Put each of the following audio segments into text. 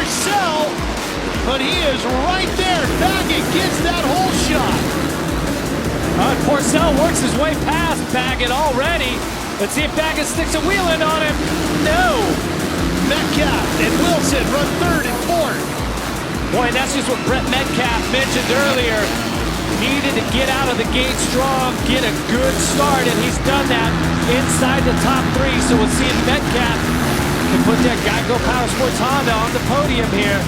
Porcel, but he is right there. Baggett gets that whole shot. Porcel works his way past Baggett already. Let's see if Baggett sticks a wheel in on him. No. Metcalf and Wilson run third and fourth. Boy, and that's just what Brett Metcalf mentioned earlier. Needed to get out of the gate strong, get a good start, and he's done that inside the top three. So we'll see if Metcalf can put that Geico Power Sports Honda on the podium here.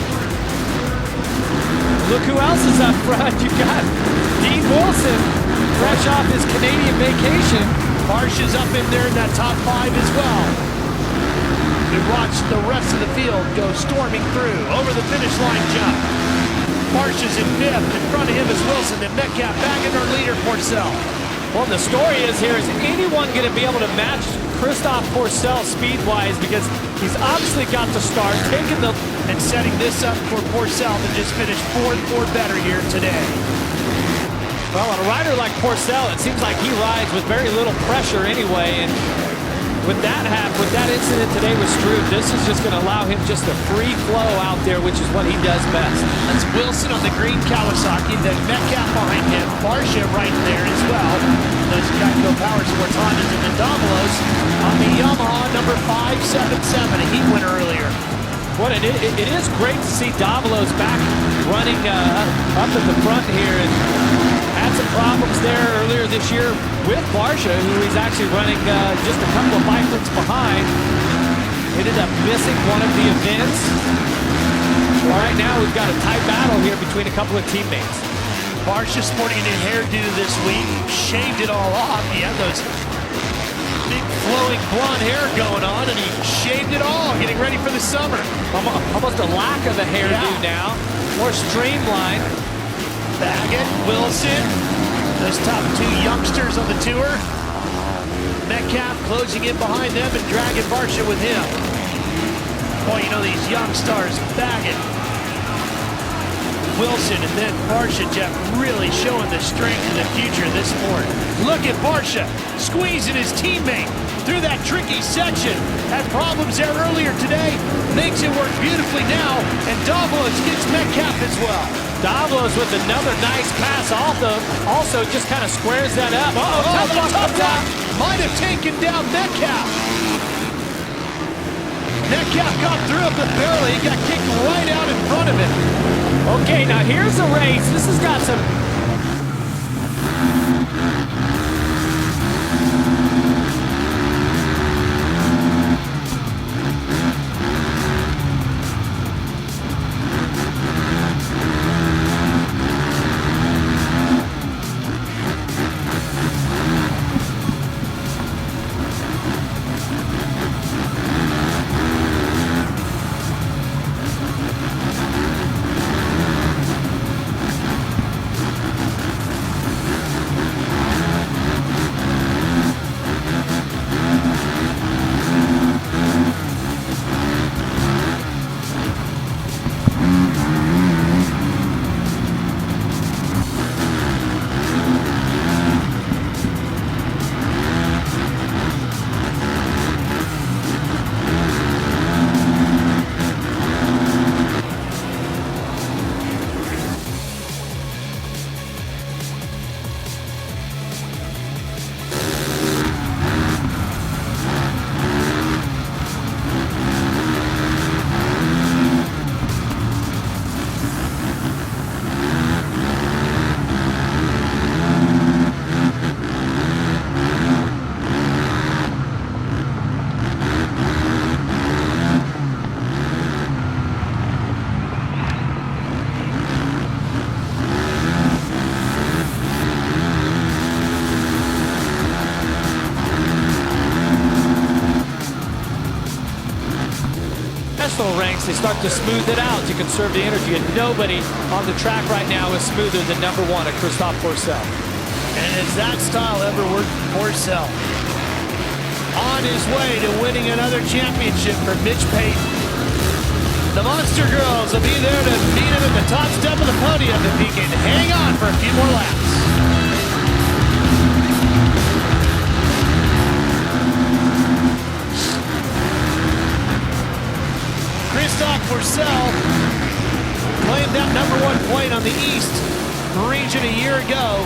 Look who else is up front. You got Dean Wilson, fresh off his Canadian vacation. Marsh is up in there in that top five as well. We watch the rest of the field go storming through over the finish line jump. Marsh is in fifth. In front of him is Wilson, then Metcalf, Baggett, our leader, Porcel. Well, the story is here, is anyone going to be able to match Christophe Porcel speed-wise? Because he's obviously got the start, taking the... And setting this up for Porcel to just finish fourth or better here today. Well, on a rider like Porcel, it seems like he rides with very little pressure anyway, and with that incident today with Struve, this is just going to allow him just a free flow out there, which is what he does best. That's Wilson on the green Kawasaki, then Metcalf behind him, Barsha right there as well. Those Geico Power Sports Hondas and the Davalos on the Yamaha number 577, a heat winner earlier. What it is great to see Davalos back running up at the front here, and had some problems there earlier this year with Barsha, who he's actually running just a couple of bikes behind. Ended up missing one of the events. Right now we've got a tight battle here between a couple of teammates. Barsha sporting a hairdo this week, shaved it all off. He had those big flowing blonde hair going on, and he shaved it all, getting ready for the summer. Almost a lack of a hairdo now, more streamlined. Baggett, Wilson, those top two youngsters on the tour. Metcalf closing in behind them and dragging Barsha with him. Boy, you know these young stars, Baggett, Wilson, and then Barsha, Jeff, really showing the strength and the future of this sport. Look at Barsha squeezing his teammate through that tricky section. Had problems there earlier today, makes it work beautifully now, and Davalos gets Metcalf as well. Davalos with another nice pass also just kind of squares that up. Tough luck. Might have taken down Metcalf. Metcalf got through it, but barely. He got kicked right out in front of him. Okay, now here's a race. This has got some... Ranks, they start to smooth it out to conserve the energy, and nobody on the track right now is smoother than number one at Christophe Porcel. And has that style ever worked for Porcel? On his way to winning another championship for Mitch Payton. The Monster Girls will be there to meet him at the top step of the podium if he can hang on for a few more laps. Stock Porcel claimed that #1 point on the East region a year ago.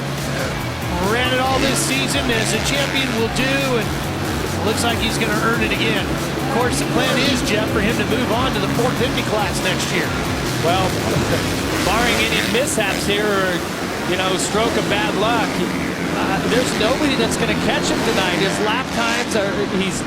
Ran it all this season, as a champion will do, and looks like he's going to earn it again. Of course, the plan is, Jeff, for him to move on to the 450 class next year. Well, barring any mishaps here or, stroke of bad luck, there's nobody that's going to catch him tonight. His lap times are, he's